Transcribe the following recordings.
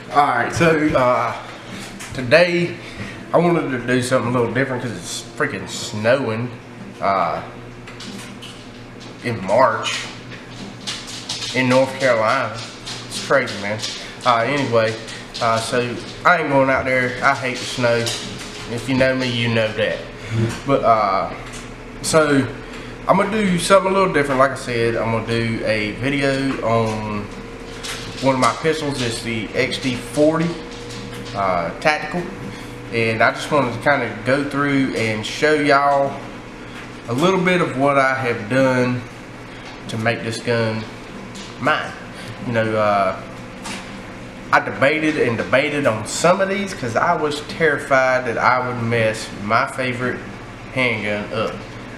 Alright, so today I wanted to do something a little different because it's freaking snowing in March in North Carolina. It's crazy, man. Anyway, so I ain't going out there. I hate the snow. If you know me, you know that. But so I'm gonna do something a little different. Like I said, I'm gonna do a video on one of my pistols. It's the XD40 Tactical, and I just wanted to kind of go through and show y'all a little bit of what I have done to make this gun mine. You know, I debated and debated on some of these because I was terrified that I would mess my favorite handgun up.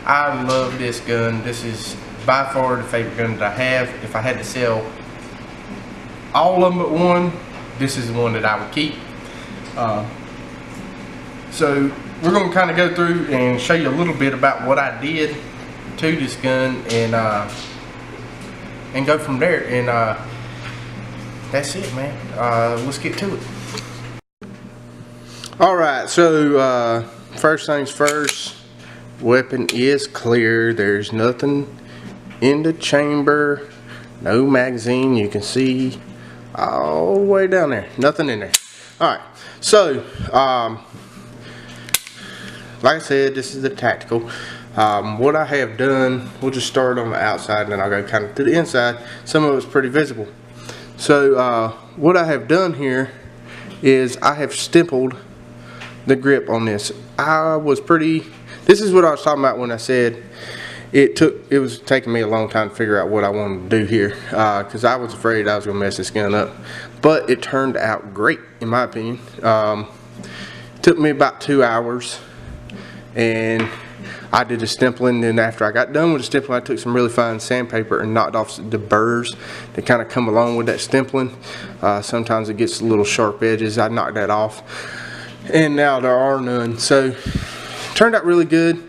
I love this gun. This is by far the favorite gun that I have. If I had to sell all of them but one, this is the one that I would keep. So we're going to kind of go through and show you a little bit about what I did to this gun and go from there. And that's it, man. Let's get to it. Alright, so first things first, weapon is clear. There's nothing in the chamber, no magazine. You can see all the way down there, nothing in there. Alright, so like I said, this is the Tactical. What I have done, we'll just start on the outside and then I'll go kind of to the inside. Some of it's pretty visible. So what I have done here is I have stippled the grip on this. This is what I was talking about when I said it was taking me a long time to figure out what I wanted to do here, because I was afraid I was going to mess this gun up, but it turned out great in my opinion. It took me about 2 hours, and I did the stippling. Then after I got done with the stippling, I took some really fine sandpaper and knocked off the burrs that kind of come along with that stippling. Sometimes it gets little sharp edges. I knocked that off, and now there are none. So it turned out really good.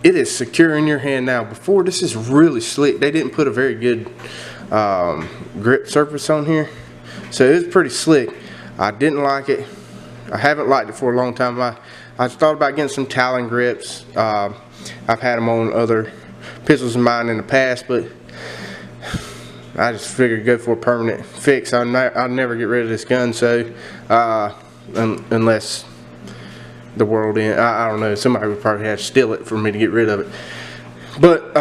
It is secure in your hand now. Before, this is really slick. They didn't put a very good grip surface on here, so it's pretty slick. I didn't like it. I haven't liked it for a long time. I thought about getting some Talon grips. I've had them on other pistols of mine in the past, but I just figured go for a permanent fix. I'll never get rid of this gun, so unless the world end, I don't know, somebody would probably have to steal it for me to get rid of it. But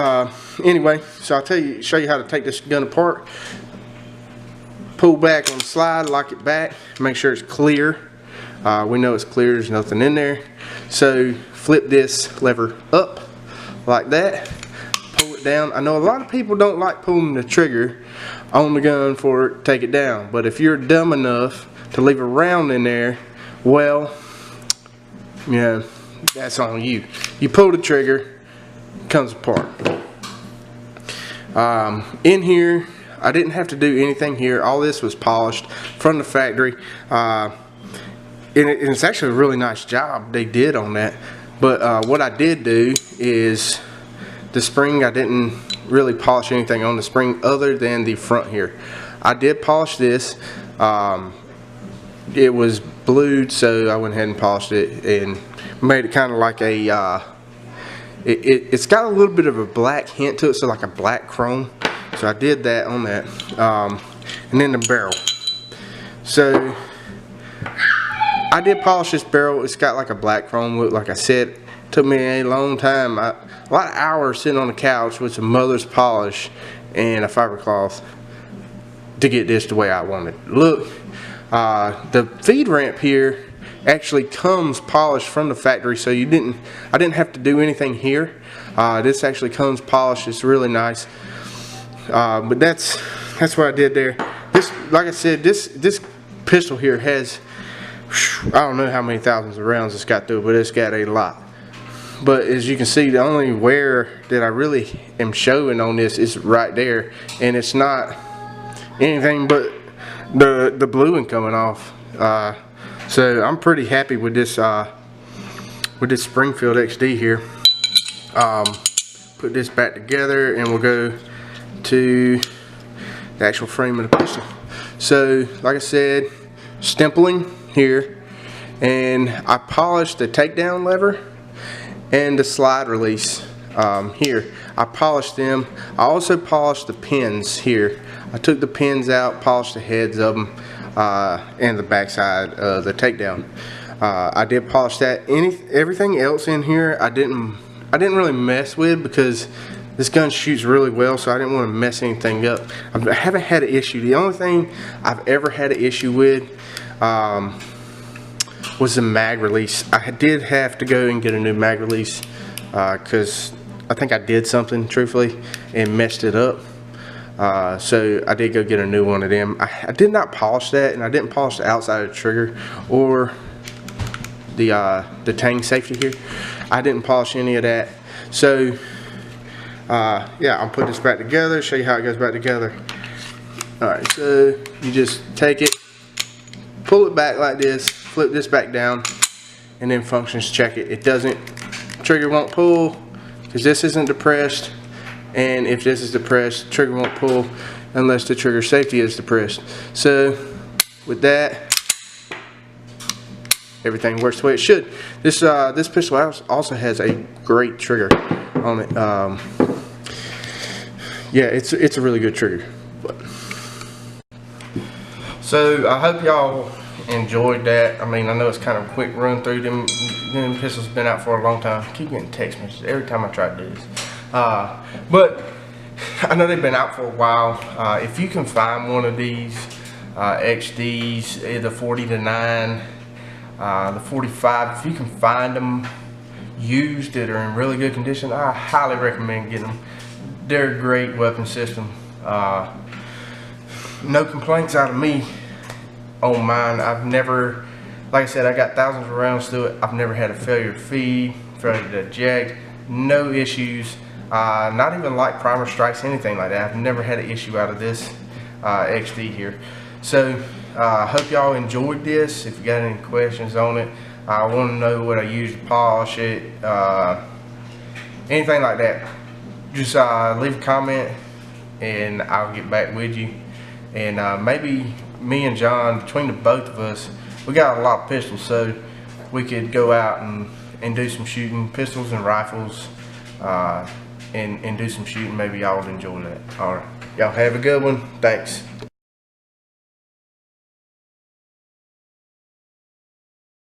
anyway, so I'll show you how to take this gun apart. Pull back on the slide, lock it back, make sure it's clear. We know it's clear, there's nothing in there. So flip this lever up like that, pull it down. I know a lot of people don't like pulling the trigger on the gun for it to take it down, but if you're dumb enough to leave a round in there, well, yeah, that's on you. You pull the trigger, it comes apart. In here, I didn't have to do anything here. All this was polished from the factory. And it's actually a really nice job they did on that. But what I did do is the spring, I didn't really polish anything on the spring other than the front here. I did polish this. It was blued, so I went ahead and polished it and made it kind of like a it's got a little bit of a black hint to it, so like a black chrome. So I did that on that. And then the barrel. So I did polish this barrel. It's got like a black chrome look. Like I said, it took me a long time, a lot of hours sitting on the couch with some mother's polish and a fibercloth to get this the way I wanted it to look. The feed ramp here actually comes polished from the factory, so I didn't have to do anything here. This actually comes polished. It's really nice. But that's what I did there. This, like I said, this pistol here has, I don't know how many thousands of rounds it's got through, but it's got a lot. But as you can see, the only wear that I really am showing on this is right there, and it's not anything but the bluing coming off. So I'm pretty happy with this Springfield XD here. Put this back together and we'll go to the actual frame of the pistol. So like I said, stempling here, and I polished the takedown lever and the slide release here. I polished them. I also polished the pins here. I took the pins out, polished the heads of them, and the backside of the takedown. I did polish that. Everything else in here I didn't really mess with, because this gun shoots really well, so I didn't want to mess anything up. I haven't had an issue. The only thing I've ever had an issue with was the mag release. I did have to go and get a new mag release because I think I did something, truthfully, and messed it up. So I did go get a new one of them. I did not polish that, and I didn't polish the outside of the trigger or the tang safety here. I didn't polish any of that. So yeah, I'll put this back together, show you how it goes back together. Alright, so you just take it, pull it back like this, flip this back down, and then functions check it. It doesn't, trigger won't pull because this isn't depressed, and if this is depressed, trigger won't pull unless the trigger safety is depressed. So with that, everything works the way it should. This pistol also has a great trigger on it. Yeah, it's a really good trigger. So I hope y'all enjoyed that. I mean, I know it's kind of a quick run through them. Them pistols been out for a long time. I keep getting text messages every time I try to do this. But I know they've been out for a while. If you can find one of these XDs, the 40-9, the 45, if you can find them used that are in really good condition, I highly recommend getting them. They're a great weapon system. No complaints out of me on mine. I've never, like I said, I got thousands of rounds through it. I've never had a failure to feed, failure to eject, no issues. Not even light primer strikes, anything like that. I've never had an issue out of this XD here. So I hope y'all enjoyed this. If you got any questions on it, I want to know what I used to polish it, anything like that, just leave a comment and I'll get back with you. And maybe me and John, between the both of us, we got a lot of pistols, so we could go out and do some shooting, pistols and rifles, and do some shooting. Maybe y'all would enjoy that. Alright, y'all have a good one. Thanks.